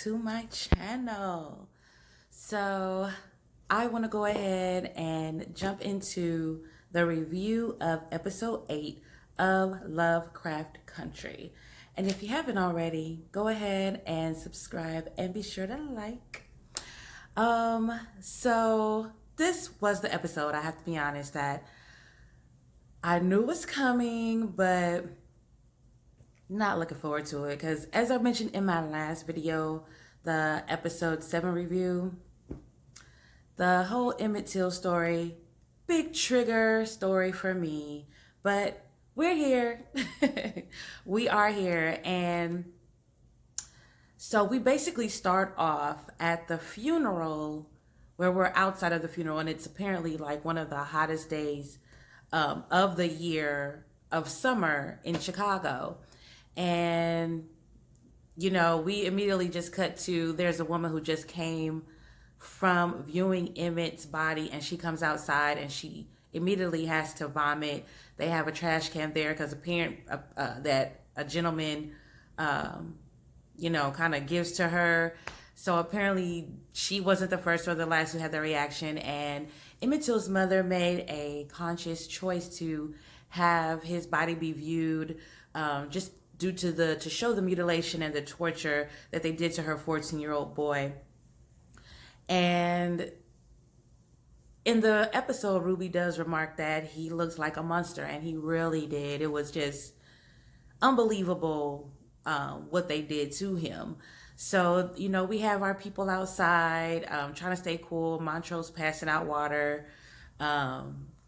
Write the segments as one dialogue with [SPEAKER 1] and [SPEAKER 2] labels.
[SPEAKER 1] to my channel. So I want to go ahead and jump into the review of episode 8 of Lovecraft Country. And if you haven't already, go ahead and subscribe and be sure to like. So this was the episode, I have to be honest, that I knew was coming, but not looking forward to it because, as I mentioned in my last video, the episode 7 review, the whole Emmit Till story, big trigger story for me. But we're here. We are here. And so we basically start off at the funeral, where we're outside of the funeral, and it's apparently like one of the hottest days of the year of summer in Chicago. And, you know, we immediately just cut to, there's a woman who just came from viewing Emmett's body, and she comes outside and she immediately has to vomit. They have a trash can there because apparent that a gentleman, kind of gives to her. So apparently she wasn't the first or the last who had the reaction, and Emmit Till's mother made a conscious choice to have his body be viewed, just due to show the mutilation and the torture that they did to her 14-year-old boy. And in the episode, Ruby does remark that he looks like a monster, and he really did. It was just unbelievable what they did to him. So, we have our people outside trying to stay cool. Montrose passing out water.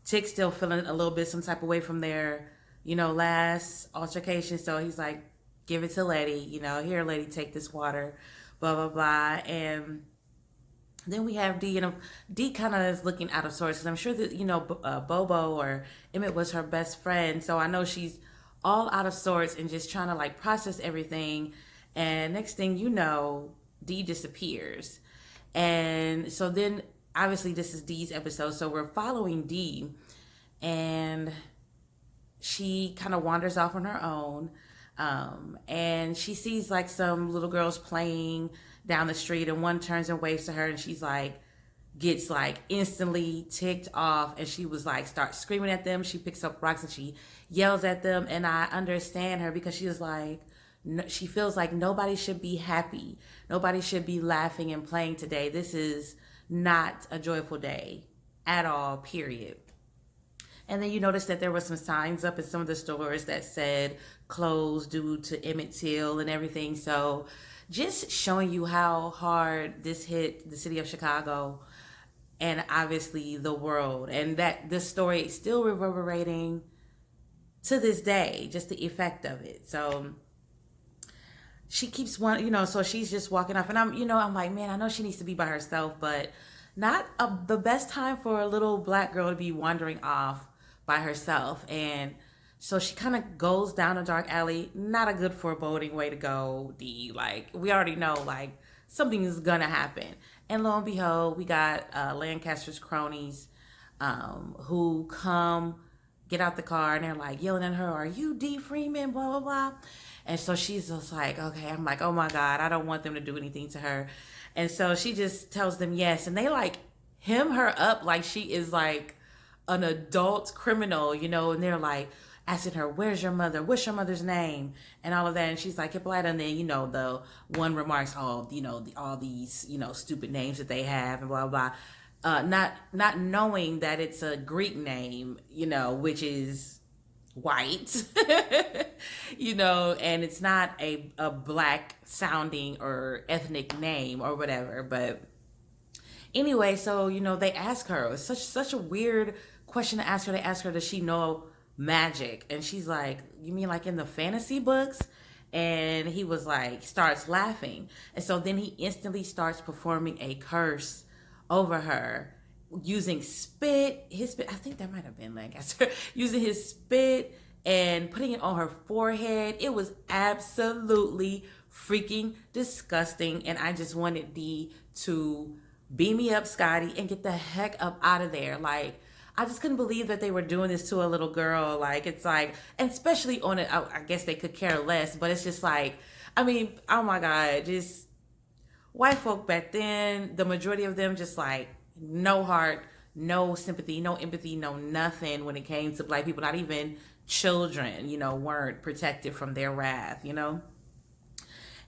[SPEAKER 1] Tick still feeling a little bit some type of way from their, last altercation. So he's like, give it to Letty. Here, Letty, take this water. Blah, blah, blah. And then we have Dee, and Dee kind of is looking out of sorts because I'm sure that, Bobo or Emmit was her best friend. So I know she's all out of sorts and just trying to like process everything. And next thing you know, Dee disappears. And so then obviously this is Dee's episode. So we're following Dee, and she kind of wanders off on her own. And she sees like some little girls playing down the street, and one turns and waves to her, and she's like, gets like instantly ticked off, and she was like, starts screaming at them. She picks up rocks and she yells at them. And I understand her because she was like, she feels like nobody should be happy. Nobody should be laughing and playing today. This is not a joyful day at all, period. And then you notice that there were some signs up in some of the stores that said closed due to Emmit Till and everything. So just showing you how hard this hit the city of Chicago and obviously the world, and that this story is still reverberating to this day, just the effect of it. So she keeps one, so she's just walking off, and I'm like, man, I know she needs to be by herself, but not the best time for a little black girl to be wandering off by herself. And so she kind of goes down a dark alley. Not a good foreboding way to go, Dee. Like, we already know, like, something is gonna happen. And lo and behold, we got Lancaster's cronies who come, get out the car, and they're like yelling at her, "Are you Dee Freeman?" Blah, blah, blah. And so she's just like, okay. I'm like, oh my God, I don't want them to do anything to her. And so she just tells them yes. And they like hem her up like she is like an adult criminal, and they're like asking her, where's your mother? What's your mother's name? And all of that. And she's like, Hippolyta. And then, the one remarks, all these, stupid names that they have and blah, blah, blah. Not knowing that it's a Greek name, which is white, and it's not a black sounding or ethnic name or whatever. But anyway, so, they ask her, it's such a weird question to ask her. They ask her, does she know magic? And she's like, you mean like in the fantasy books? And he was like, starts laughing. And so then he instantly starts performing a curse over her using his spit. I think that might have been Lancaster, using his spit and putting it on her forehead. It was absolutely freaking disgusting. And I just wanted Dee to beam me up, Scotty, and get the heck up out of there. Like, I just couldn't believe that they were doing this to a little girl. Like, it's like, and especially on it, I guess they could care less, but it's just like, I mean, oh my God, just white folk back then, the majority of them just like no heart, no sympathy, no empathy, no nothing when it came to black people. Not even children, weren't protected from their wrath.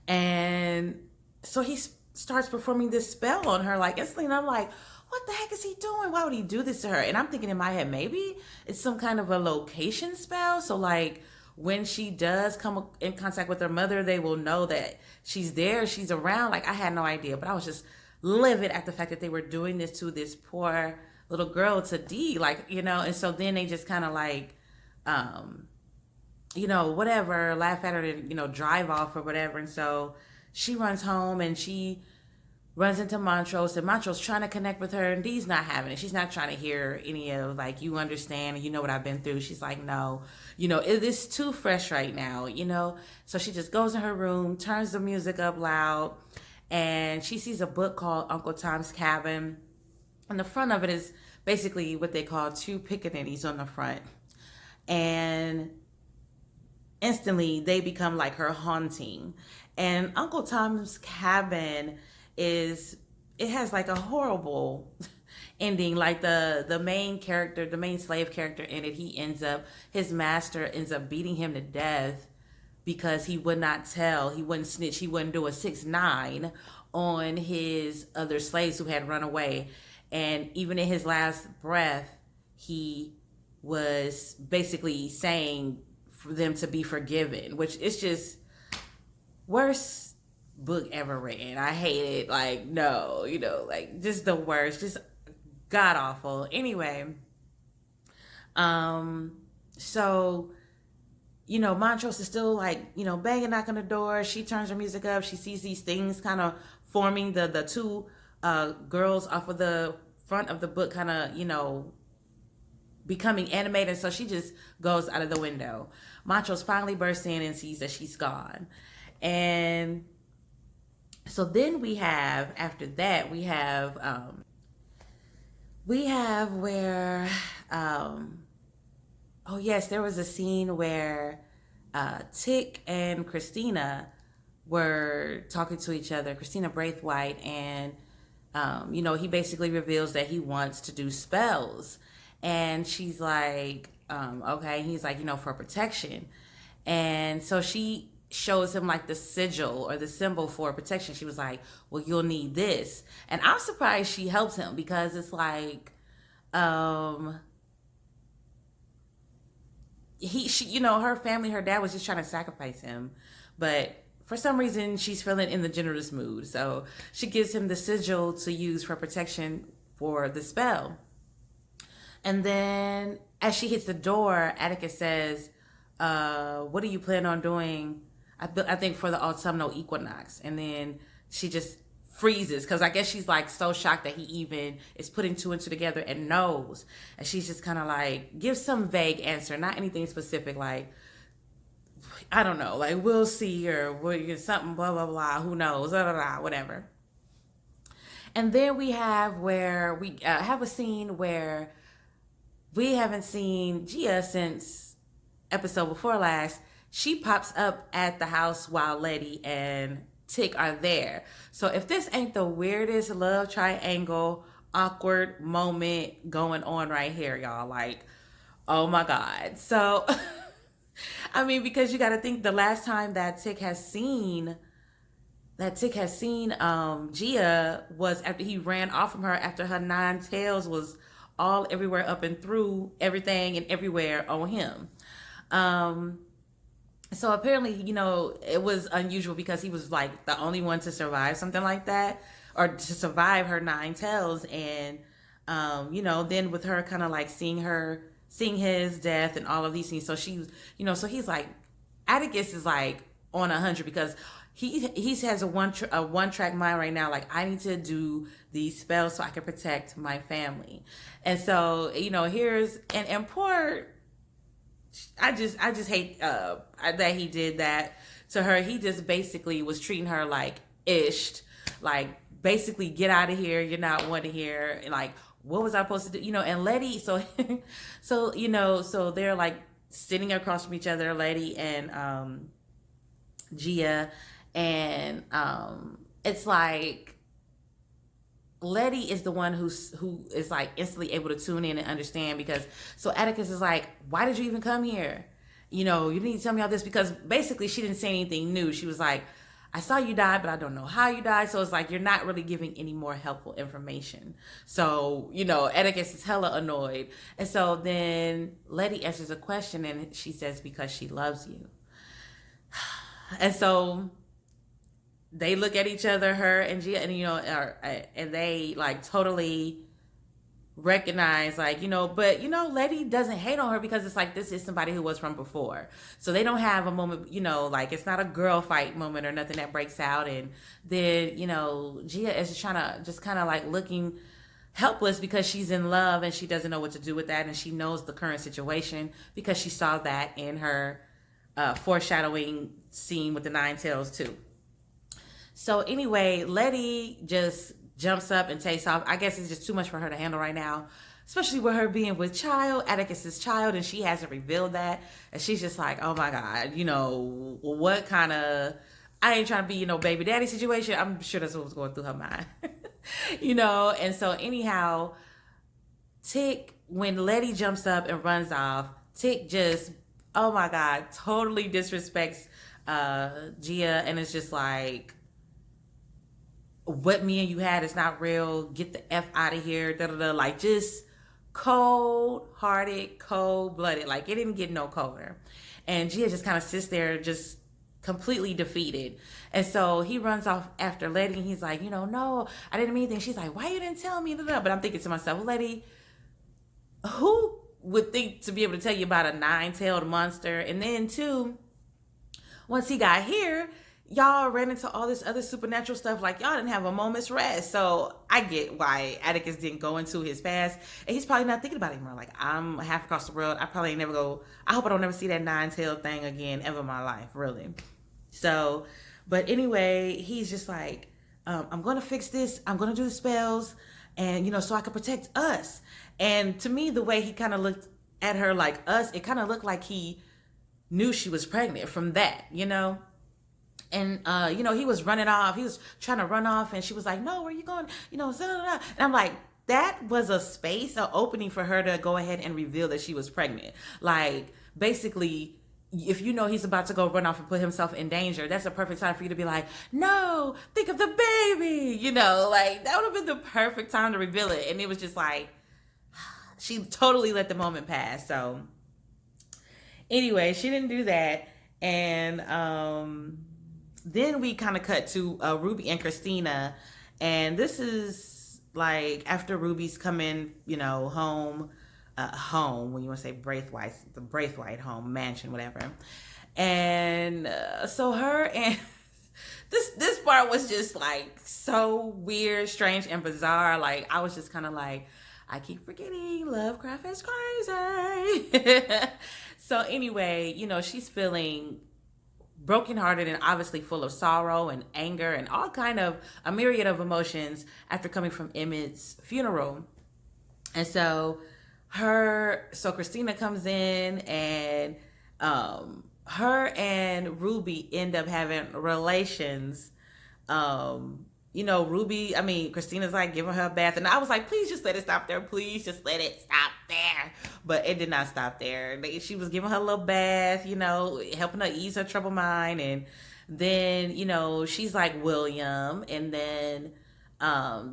[SPEAKER 1] And so he starts performing this spell on her, like instantly. And I'm like, what the heck is he doing? Why would he do this to her? And I'm thinking in my head, maybe it's some kind of a location spell. So like when she does come in contact with her mother, they will know that she's there, she's around. Like I had no idea, but I was just livid at the fact that they were doing this to this poor little girl, to D, like, and so then they just kind of like, whatever, laugh at her and, drive off or whatever. And so she runs home and she runs into Montrose, and Montrose trying to connect with her, and Dee's not having it. She's not trying to hear any of like, you understand, and you know what I've been through. She's like, no, it is too fresh right now. So she just goes in her room, turns the music up loud, and she sees a book called Uncle Tom's Cabin. And the front of it is basically what they call two pickaninnies on the front. And instantly they become like her haunting. And Uncle Tom's Cabin it has like a horrible ending. Like the main character, the main slave character in it, his master ends up beating him to death because he would not tell, he wouldn't snitch, he wouldn't do a 6-9 on his other slaves who had run away. And even in his last breath, he was basically saying for them to be forgiven, which is just worst book ever written. I hate it. Like, no, like just the worst, just god awful. Anyway, so Montrose is still like, banging, knocking the door. She turns her music up. She sees these things kind of forming, the two girls off of the front of the book kind of, becoming animated. So she just goes out of the window. Montrose finally bursts in and sees that she's gone. And so then after that, we have where, oh yes, there was a scene where Tick and Christina were talking to each other, Christina Braithwaite, and he basically reveals that he wants to do spells. And she's like, okay. He's like, for protection. And so she shows him like the sigil or the symbol for protection. She was like, well, you'll need this. And I'm surprised she helps him, because it's like, her family, her dad was just trying to sacrifice him. But for some reason, she's feeling in the generous mood. So she gives him the sigil to use for protection for the spell. And then as she hits the door, Atticus says, what do you plan on doing? I think for the autumnal equinox. And then she just freezes, because I guess she's like so shocked that he even is putting two and two together and knows. And she's just kind of like, gives some vague answer, not anything specific, like, I don't know, like, we'll see, or something, blah, blah, blah, who knows, blah, blah, blah, whatever. And then we have a scene where we haven't seen Gia since episode before last. She pops up at the house while Letty and Tick are there. So if this ain't the weirdest love triangle awkward moment going on right here, y'all, like, oh my God. So, I mean, because you got to think the last time that Tick has seen Gia was after he ran off from her, after her 9 tails was all everywhere, up and through everything and everywhere on him. So apparently, it was unusual because he was like the only one to survive something like that, or to survive her 9 tails. And, then with her kind of like seeing his death and all of these things. So so he's like, Atticus is like on 100, because he has a one-track mind right now. Like, I need to do these spells so I can protect my family. And so, here's, and poor, I just hate that he did that to her. He just basically was treating her like ish, like basically, get out of here. You're not wanted here. And like, what was I supposed to do? And Letty, so they're like sitting across from each other, Letty and Gia, and it's like Letty is the one who is like instantly able to tune in and understand, because so Atticus is like, why did you even come here? You know, you need to tell me all this, because basically she didn't say anything new. She was like, I saw you die, but I don't know how you died. So it's like, you're not really giving any more helpful information. So, you know, Atticus is hella annoyed. And so then Letty answers a question and she says, because she loves you. And so they look at each other, her and Gia, and, you know, and they like totally recognize, like, you know, but, you know, Letty doesn't hate on her, because it's like, this is somebody who was from before. So they don't have a moment, you know, like, it's not a girl fight moment or nothing that breaks out. And then, you know, Gia is just trying to just kind of like looking helpless, because she's in love and she doesn't know what to do with that. And she knows the current situation because she saw that in her foreshadowing scene with the Nine Tails too. So anyway, Letty just jumps up and takes off. I guess it's just too much for her to handle right now, especially with her being with Atticus's child, and she hasn't revealed that. And she's just like, oh my God, you know, what kind of, I ain't trying to be, you know, baby daddy situation. I'm sure that's what was going through her mind, you know? And so anyhow, Tick, when Letty jumps up and runs off, Tick just, oh my God, totally disrespects Gia, and it's just like, what me and you had is not real. Get the F out of here. Da, da, da. Like, just cold-hearted, cold-blooded. Like, it didn't get no colder. And Gia just kind of sits there just completely defeated. And so he runs off after Letty, and he's like, you know, no, I didn't mean anything. She's like, why you didn't tell me? Da, da. But I'm thinking to myself, Letty, who would think to be able to tell you about a nine-tailed monster? And then, too, once he got here, y'all ran into all this other supernatural stuff. Like, y'all didn't have a moment's rest. So I get why Atticus didn't go into his past. And he's probably not thinking about it anymore. Like, I'm half across the world. I probably never go. I hope I don't ever see that nine-tailed thing again ever in my life, really. So, but anyway, he's just like, I'm going to fix this. I'm going to do the spells. And, you know, so I can protect us. And to me, the way he kind of looked at her like us, it kind of looked like he knew she was pregnant from that, you know? And, you know, he was running off. He was trying to run off. And she was like, no, where are you going? You know, and I'm like, that was a space, an opening for her to go ahead and reveal that she was pregnant. Like, basically, if you know he's about to go run off and put himself in danger, that's a perfect time for you to be like, no, think of the baby. You know, like, that would have been the perfect time to reveal it. And it was just like, she totally let the moment pass. So anyway, she didn't do that. And, then we kind of cut to Ruby and Christina, and this is like after Ruby's coming, you know, home, when you want to say Braithwaite, the Braithwaite home, mansion, whatever. And so her and this part was just like so weird, strange, and bizarre. Like, I was just kind of like, I keep forgetting Lovecraft is crazy. So anyway, you know, she's feeling brokenhearted and obviously full of sorrow and anger and all kind of a myriad of emotions after coming from Emmit's funeral. And so Christina comes in, and her and Ruby end up having relations. You know, Christina's like giving her a bath, and I was like, please just let it stop there. Please just let it stop there. But it did not stop there. She was giving her a little bath, you know, helping her ease her troubled mind. And then, you know, she's like William, and then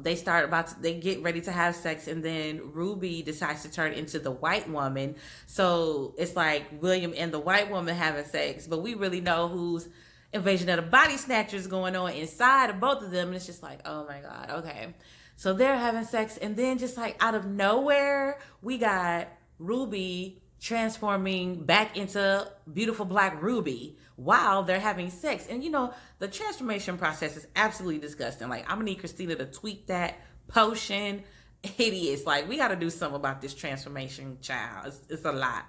[SPEAKER 1] they get ready to have sex, and then Ruby decides to turn into the white woman. So it's like William and the white woman having sex, but we really know who's invasion of the body snatchers going on inside of both of them. And it's just like, oh my God, okay. So they're having sex, and then just like out of nowhere, we got Ruby transforming back into beautiful black Ruby while they're having sex. And you know, the transformation process is absolutely disgusting. Like, I'm gonna need Christina to tweak that potion. Hideous. Like, we got to do something about this transformation, child. It's a lot.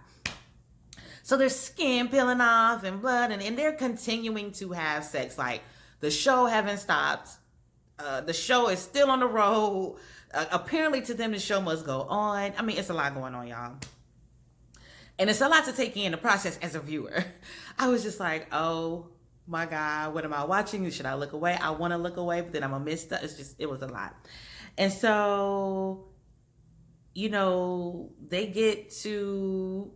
[SPEAKER 1] So their skin peeling off and blood, and they're continuing to have sex. Like, the show haven't stopped. The show is still on the road. Apparently to them, the show must go on. I mean, it's a lot going on, y'all. And it's a lot to take in the process as a viewer. I was just like, oh my God, what am I watching? Should I look away? I want to look away, but then I'm going to miss stuff. It's just, it was a lot. And so, they get to,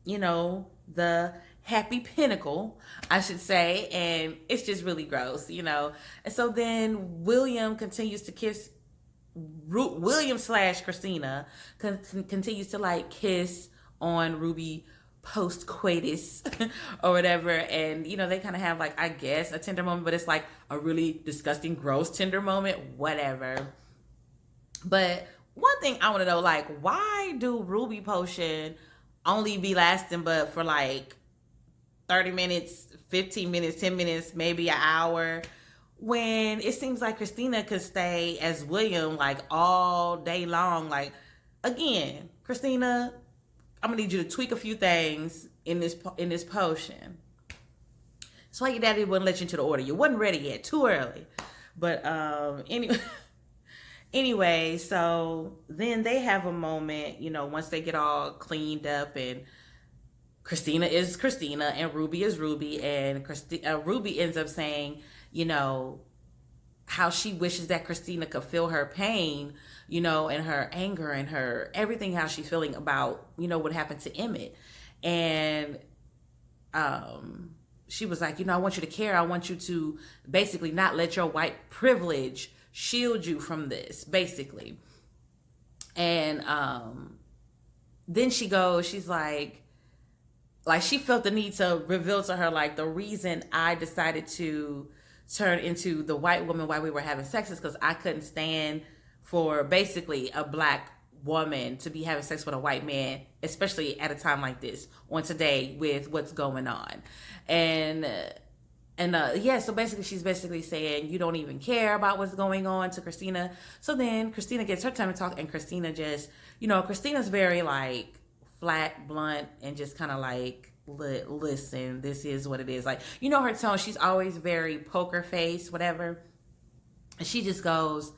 [SPEAKER 1] the happy pinnacle, I should say, and it's just really gross. And so then William continues to kiss, William / Christina continues to like kiss on Ruby post coitus or whatever, and they kind of have like, I guess, a tender moment, but it's like a really disgusting, gross tender moment, whatever. But one thing I want to know, like, why do Ruby potion only be lasting but for like 30 minutes, 15 minutes, 10 minutes, maybe an hour, when it seems like Christina could stay as William like all day long? Like, again, Christina, I'm gonna need you to tweak a few things in this potion. That's why your daddy wouldn't let you into the order. You wasn't ready yet, too early. But anyway, so then they have a moment, once they get all cleaned up, and Christina is Christina and Ruby is Ruby, and Ruby ends up saying, how she wishes that Christina could feel her pain, and her anger and her everything, how she's feeling about, what happened to Emmit. And she was like, I want you to care. I want you to basically not let your white privilege shield you from this, basically. And then she's like she felt the need to reveal to her, like, the reason I decided to turn into the white woman while we were having sex is because I couldn't stand for basically a black woman to be having sex with a white man, especially at a time like this, on today with what's going on. And so basically she's basically saying, you don't even care about what's going on, to Christina. So then Christina gets her time to talk, and Christina just, Christina's very like flat, blunt, and just kind of like, listen, this is what it is. Like, her tone, she's always very poker face, whatever. And she just goes,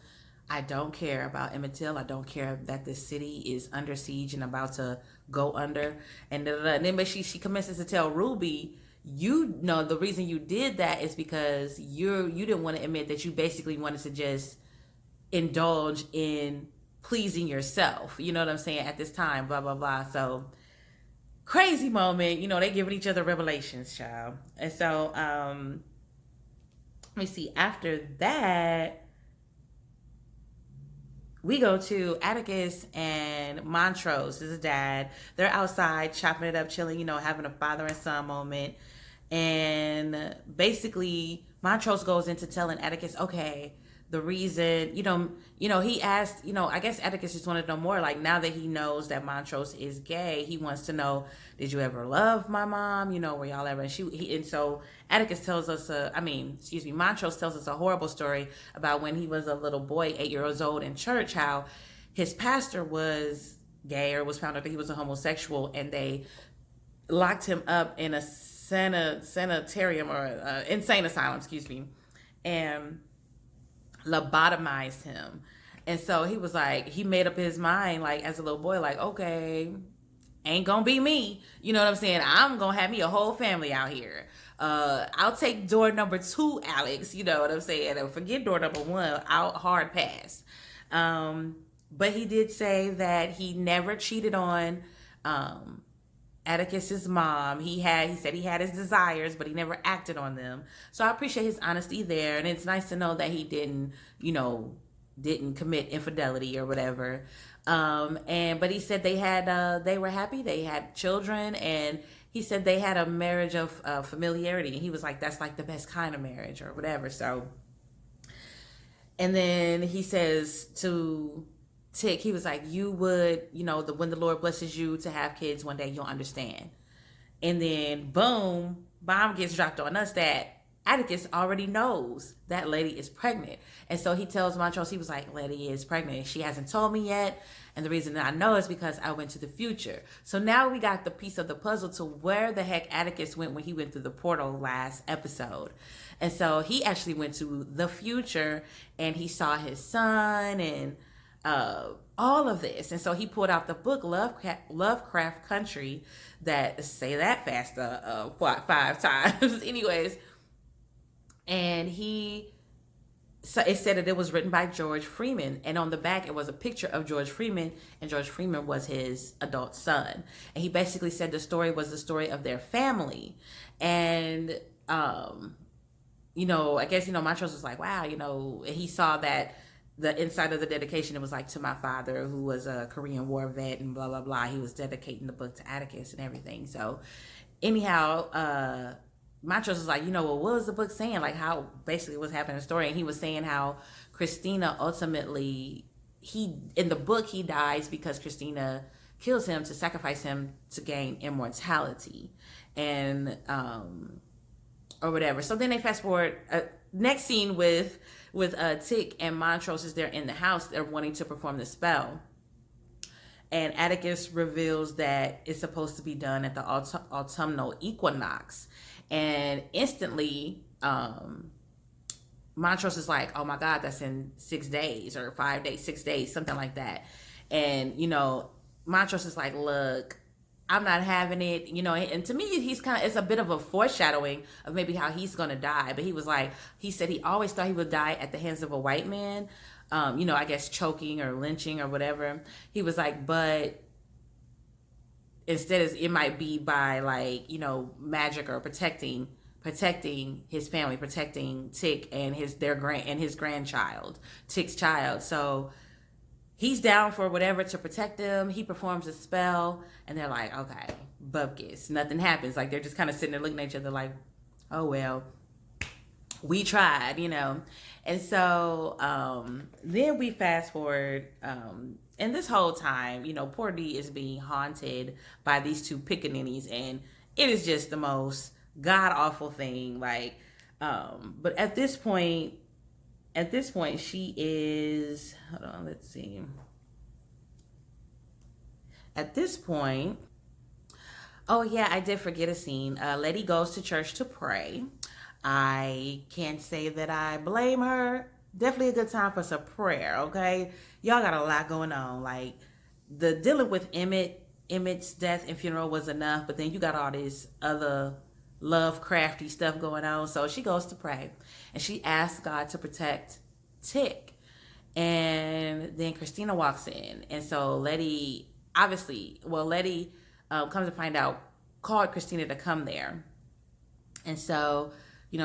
[SPEAKER 1] I don't care about Emmit Till. I don't care that this city is under siege and about to go under. And then she commences to tell Ruby, the reason you did that is because you didn't want to admit that you basically wanted to just indulge in pleasing yourself. You know what I'm saying? At this time, blah, blah, blah. So crazy moment. They giving each other revelations, child. And so, let me see. After that, we go to Atticus and Montrose, his dad. They're outside chopping it up, chilling, having a father and son moment. And basically, Montrose goes into telling Atticus, okay, the reason, he asked, I guess Atticus just wanted to know more. Like, now that he knows that Montrose is gay, he wants to know, did you ever love my mom? Were y'all ever? And so Atticus tells us, Montrose tells us a horrible story about when he was a little boy, 8 years old, in church, how his pastor was gay, or was found out that he was a homosexual, and they locked him up in a sanitarium, or insane asylum, and lobotomized him. And so he was like, he made up his mind, like, as a little boy, like, okay, ain't gonna be me. You know what I'm saying? I'm gonna have me a whole family out here. I'll take door number 2, Alex. You know what I'm saying? And forget door number 1. I'll hard pass. But he did say that he never cheated on Atticus's mom. He said he had his desires, but he never acted on them. So I appreciate his honesty there, and it's nice to know that he didn't commit infidelity or whatever. But he said they were happy, they had children, and he said they had a marriage of familiarity, and he was like, that's like the best kind of marriage or whatever. So, and then he says to Tick, he was like, you would, when the Lord blesses you to have kids one day, you'll understand. And then boom, bomb gets dropped on us that Atticus already knows that Lady is pregnant. And so he tells Montrose, he was like, Lady is pregnant. She hasn't told me yet. And the reason that I know is because I went to the future. So now we got the piece of the puzzle to where the heck Atticus went when he went through the portal last episode. And so he actually went to the future, and he saw his son, and all of this. And so he pulled out the book Lovecraft Country, that say that fast what, 5 times. Anyways, and so it said that it was written by George Freeman, and on the back it was a picture of George Freeman, and George Freeman was his adult son. And he basically said the story was the story of their family. And I guess, Montrose was like, wow, he saw that the inside of the dedication, it was like, to my father, who was a Korean War vet, and blah, blah, blah. He was dedicating the book to Atticus and everything. So anyhow, Montrose was like, what was the book saying? Like, how basically what's happening in the story. And he was saying how Christina ultimately, in the book, he dies because Christina kills him to sacrifice him to gain immortality. And, or whatever. So then they fast forward, next scene with Tick and Montrose is they're in the house. They're wanting to perform the spell. And Atticus reveals that it's supposed to be done at the autumnal equinox. And instantly, Montrose is like, oh my God, that's in 6 days or 5 days, 6 days, something like that. And, Montrose is like, look, I'm not having it, and to me, it's a bit of a foreshadowing of maybe how he's going to die. But he said he always thought he would die at the hands of a white man, I guess choking or lynching or whatever. He was like, but instead it might be by magic or protecting his family, protecting Tick and his grandchild, Tick's child. So he's down for whatever to protect them. He performs a spell, and they're like, okay, bupkis. Nothing happens. Like, they're just kind of sitting there looking at each other like, oh, well, we tried, And so then we fast forward, and this whole time, poor D is being haunted by these two pickaninnies, and it is just the most god-awful thing. But at this point, she is, hold on, let's see. At this point, oh yeah, I did forget a scene. Letty goes to church to pray. I can't say that I blame her. Definitely a good time for some prayer, okay? Y'all got a lot going on. Like, the dealing with Emmit's death and funeral was enough, but then you got all this other Lovecrafty stuff going on. So she goes to pray, and she asks God to protect Tick. And then Christina walks in, and so Letty comes to find out, called Christina to come there. And so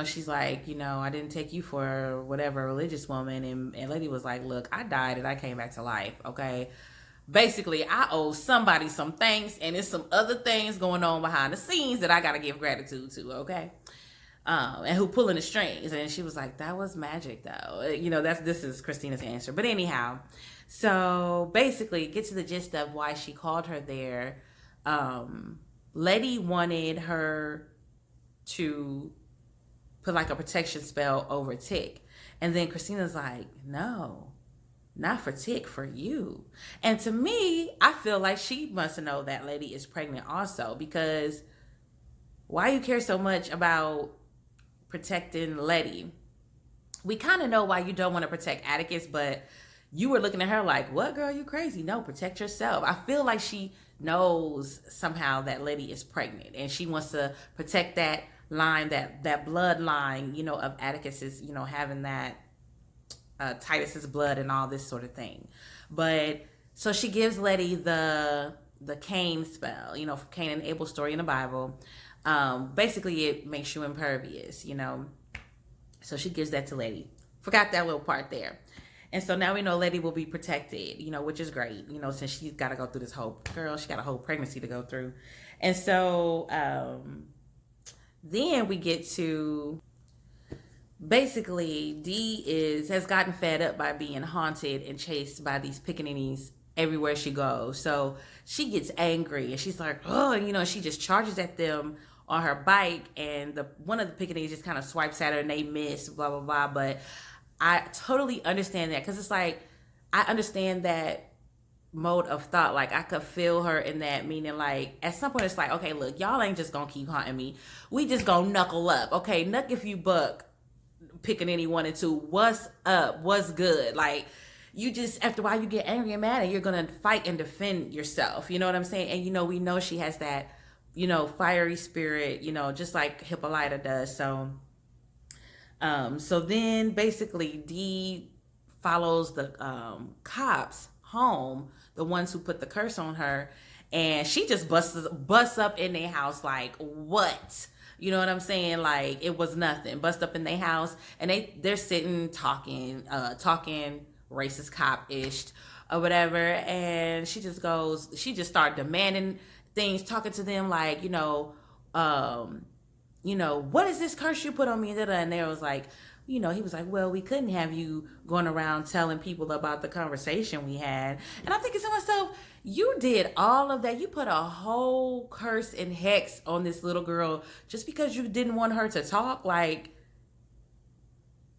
[SPEAKER 1] she's like, I didn't take you for whatever religious woman. And Letty was like, look, I died and I came back to life, okay? Basically, I owe somebody some thanks, and there's some other things going on behind the scenes that I got to give gratitude to, okay? And who pulling the strings. And she was like, that was magic, though. This is Christina's answer. But anyhow, so basically, get to the gist of why she called her there. Letty wanted her to put like a protection spell over Tick. And then Christina's like, no, not for Tick, for you. And to me, I feel like she must know that Letty is pregnant also, because why you care so much about protecting Letty? We kind of know why you don't want to protect Atticus, but you were looking at her like, what, girl, you crazy? No, protect yourself. I feel like she knows somehow that Letty is pregnant, and she wants to protect that line, that bloodline, of Atticus's, having that Titus's blood and all this sort of thing. But so she gives Letty the Cain spell, Cain and Abel story in the Bible. Basically, it makes you impervious, So she gives that to Letty. Forgot that little part there. And so now we know Letty will be protected, which is great, since she's got to go through this whole, she got a whole pregnancy to go through. And so then we get to, basically, D has gotten fed up by being haunted and chased by these pickaninnies everywhere she goes. So she gets angry, and she's like, oh, she just charges at them on her bike, and one of the pickaninnies just kind of swipes at her, and they miss, blah, blah, blah. But I totally understand that, because it's like, I understand that mode of thought. Like, I could feel her in that, meaning like, at some point it's like, okay, look, y'all ain't just gonna keep haunting me. We just gonna knuckle up. Okay, knuck if you buck, pickaninny 1 and 2. What's up? What's good? Like, you just, after a while, you get angry and mad, and you're gonna fight and defend yourself. You know what I'm saying? And we know she has that, fiery spirit, just like Hippolyta does. So then basically Dee follows the cops home, the ones who put the curse on her, and she just busts up in their house like, what? You know what I'm saying? Like it was nothing. Bust up in their house, and they're sitting talking racist cop ish or whatever, and she just started demanding things, talking to them like, what is this curse you put on me? And they was like, he was like, well, we couldn't have you going around telling people about the conversation we had. And I'm thinking to myself, you did all of that. You put a whole curse and hex on this little girl just because you didn't want her to talk. Like,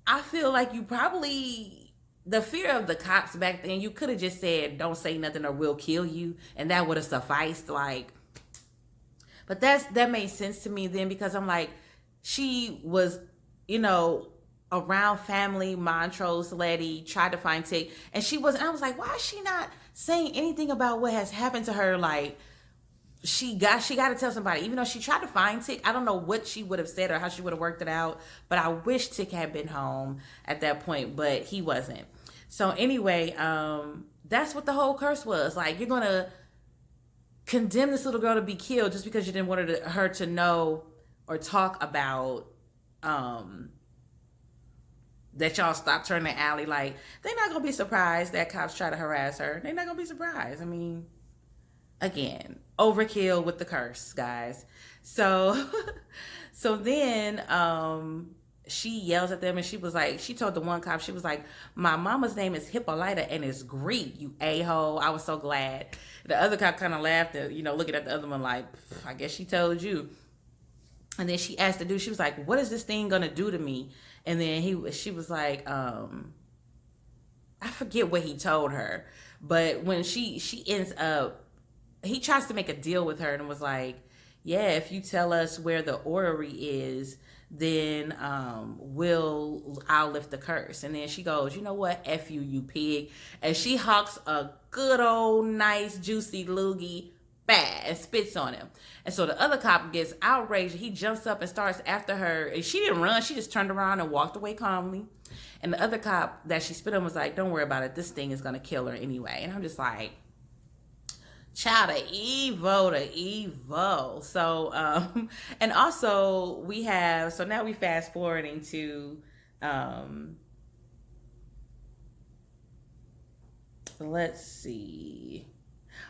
[SPEAKER 1] I feel like you probably, the fear of the cops back then, you could have just said, don't say nothing or we'll kill you. And that would have sufficed. Like, but that made sense to me then, because I'm like, she was, around family, Montrose lady, tried to find Tick, and she wasn't. I was like, why is she not saying anything about what has happened to her? Like, she got to tell somebody, even though she tried to find Tick. I don't know what she would have said or how she would have worked it out, but I wish Tick had been home at that point, but he wasn't. So anyway, that's what the whole curse was. Like, you're gonna condemn this little girl to be killed just because you didn't want her to know or talk about that y'all stopped her in the alley. Like, they're not gonna be surprised that cops try to harass her. They're not gonna be surprised. I mean, again, overkill with the curse, guys. So so then she yells at them, and she was like, she told the one cop, she was like, my mama's name is Hippolyta and it's Greek, you a-hole. I was so glad. The other cop kind of laughed at, looking at the other one like, I guess she told you. And then she asked the dude, she was like, what is this thing gonna do to me? And then she was like, I forget what he told her, but when she ends up, he tries to make a deal with her and was like, yeah, if you tell us where the orrery is, then I'll lift the curse. And then she goes, you know what, F you, you pig. And she hawks a good old nice juicy loogie, and spits on him. And so the other cop gets outraged. He jumps up and starts after her, and she didn't run, she just turned around and walked away calmly. And the other cop that she spit on was like, don't worry about it, this thing is gonna kill her anyway. And I'm just like, child of Evo to Evo. So and also we have, so now we fast forwarding to let's see.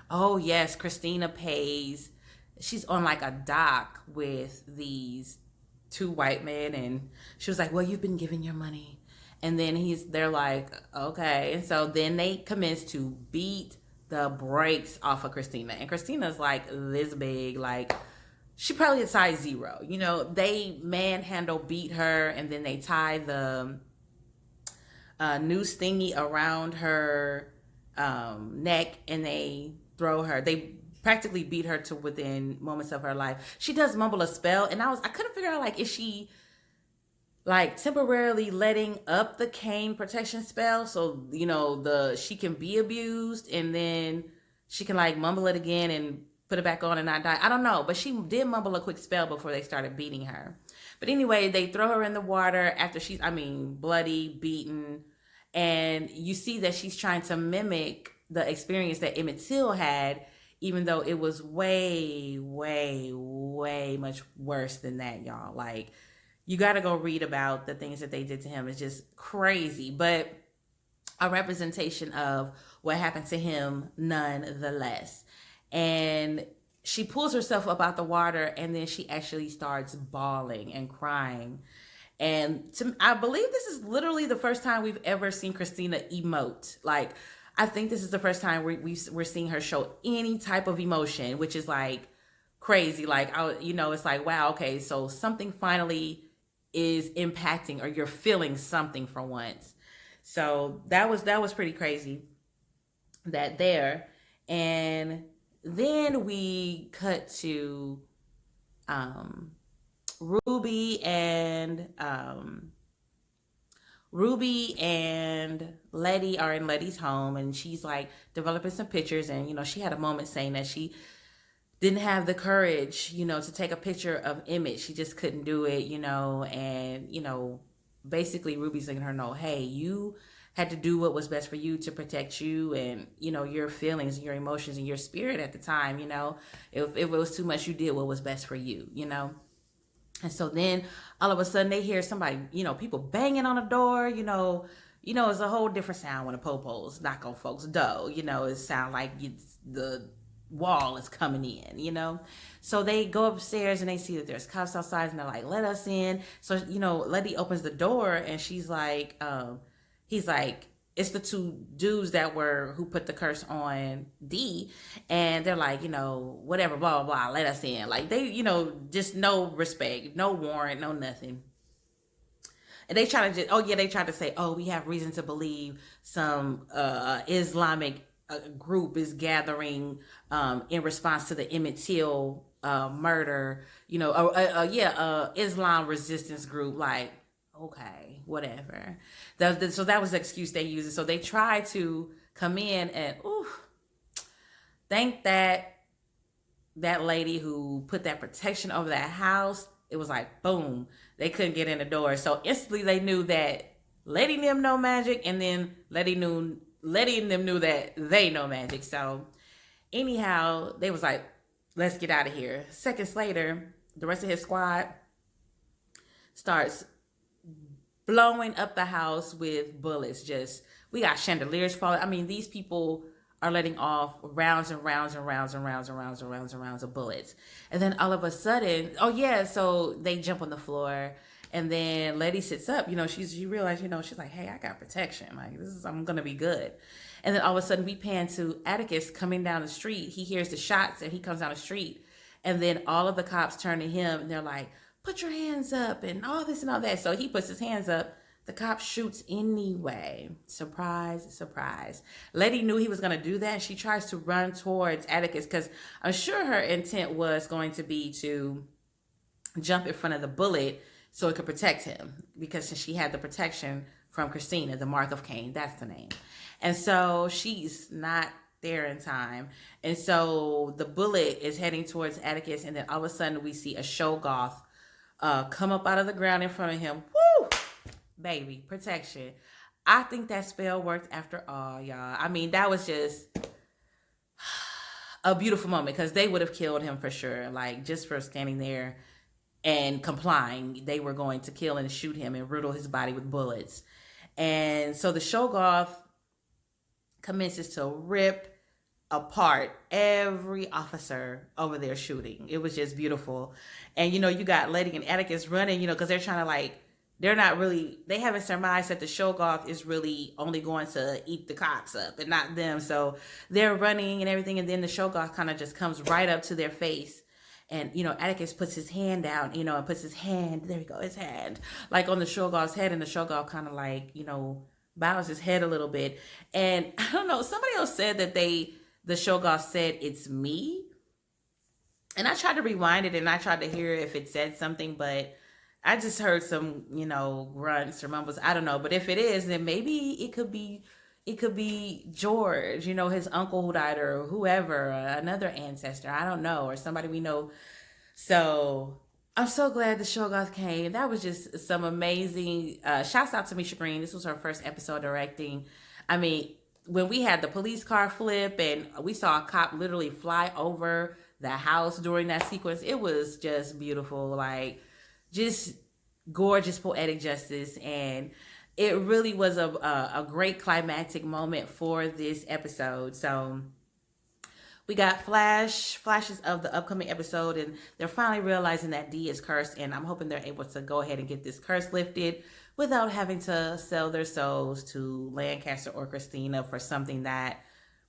[SPEAKER 1] Oh yes, Christina pays. She's on like a dock with these two white men, and she was like, well, you've been giving your money. And then they're like, okay. And so then they commence to beat the brakes off of Christina. And Christina's like this big, like she probably a size 0. They manhandle beat her, and then they tie the noose thingy around her neck, and they practically beat her to within moments of her life. She does mumble a spell, and I couldn't figure out, like, is she like temporarily letting up the cane protection spell so she can be abused, and then she can like mumble it again and put it back on and not die. I don't know, but she did mumble a quick spell before they started beating her. But anyway, they throw her in the water after she's bloody, beaten, and you see that she's trying to mimic the experience that Emmit Till had, even though it was way, way, way much worse than that, y'all. Like, you got to go read about the things that they did to him. It's just crazy, but a representation of what happened to him nonetheless. And she pulls herself up out the water, and then she actually starts bawling and crying. And I believe this is literally the first time we've ever seen Christina emote. Like, I think this is the first time we're seeing her show any type of emotion, which is like crazy. Like, it's like, wow, okay, so something finally is impacting, or you're feeling something for once. So that was pretty crazy there. And then we cut to Ruby and Ruby and Letty are in Letty's home, and she's like developing some pictures. And she had a moment saying that she didn't have the courage, to take a picture of Emmett. She just couldn't do it, and basically Ruby's letting her know, hey, you had to do what was best for you to protect you and your feelings, your emotions, and your spirit at the time. If it was too much, you did what was best for you. And so then all of a sudden they hear somebody, people banging on the door. It's a whole different sound when the popos knock on folks' door. It sounds like the wall is coming in. So they go upstairs and they see that there's cops outside, and they're like, let us in. So Letty opens the door, and she's like, he's like, it's the two dudes who put the curse on D, and they're like, whatever, blah blah blah, let us in. Like, they just no respect, no warrant, no nothing. And they try to say, oh, we have reason to believe some Islamic group is gathering in response to the Emmit Till murder. Islam resistance group. Like, okay, whatever. So that was the excuse they used. So they tried to come in and thank that lady who put that protection over that house. It was like, boom, they couldn't get in the door. So instantly they knew that letting them know magic, and then letting them knew that they know magic. So anyhow, they was like, let's get out of here. Seconds later, the rest of his squad starts blowing up the house with bullets. We got chandeliers falling. I mean, these people are letting off rounds and rounds and rounds and rounds and rounds and rounds and rounds of bullets. And then all of a sudden, so they jump on the floor, and then Letty sits up. She realized, she's like, hey, I got protection. Like, I'm going to be good. And then all of a sudden we pan to Atticus coming down the street. He hears the shots and he comes down the street. And then all of the cops turn to him and they're like, put your hands up and all this and all that. So he puts his hands up. The cop shoots anyway. Surprise, surprise. Letty knew he was going to do that. She tries to run towards Atticus because I'm sure her intent was going to be to jump in front of the bullet so it could protect him, because she had the protection from Christina, the Mark of Cain. That's the name. And so she's not there in time. And so the bullet is heading towards Atticus. And then all of a sudden we see a Shoggoth come up out of the ground in front of him. Woo! Baby, protection. I think that spell worked after all, y'all. I mean, that was just a beautiful moment, because they would have killed him for sure. Like, just for standing there and complying, they were going to kill and shoot him and riddle his body with bullets. And so the Shoggoth commences to rip apart every officer over there shooting. It was just beautiful. And, you got Letty and Atticus running, because they're trying to they haven't surmised that the Shoggoth is really only going to eat the cops up and not them. So they're running and everything. And then the Shoggoth kind of just comes right up to their face. And, Atticus puts his hand down, and puts his hand, there you go, his hand, like on the Shoggoth's head. And the Shoggoth kind of bows his head a little bit. And I don't know, somebody else said that the Shoggoth said, it's me. And I tried to rewind it and I tried to hear if it said something, but I just heard some, grunts or mumbles. I don't know. But if it is, then maybe it could be George, his uncle who died, or whoever, another ancestor. I don't know, or somebody we know. So I'm so glad the Shoggoth came. That was just some amazing. Shouts out to Misha Green. This was her first episode directing. I mean, when we had the police car flip and we saw a cop literally fly over the house during that sequence, it was just beautiful. Like, just gorgeous poetic justice. And it really was a great climactic moment for this episode. So we got flashes of the upcoming episode, and they're finally realizing that D is cursed, and I'm hoping they're able to go ahead and get this curse lifted without having to sell their souls to Lancaster or Christina for something that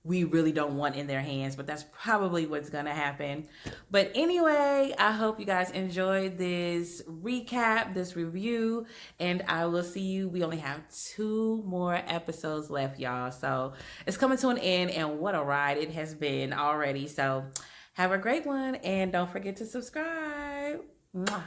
[SPEAKER 1] we really don't want in their hands, but that's probably what's gonna happen. But anyway, I hope you guys enjoyed this recap, this review, and I will see you. We only have 2 more episodes left, y'all. So it's coming to an end, and what a ride it has been already. So have a great one, and don't forget to subscribe. Mwah.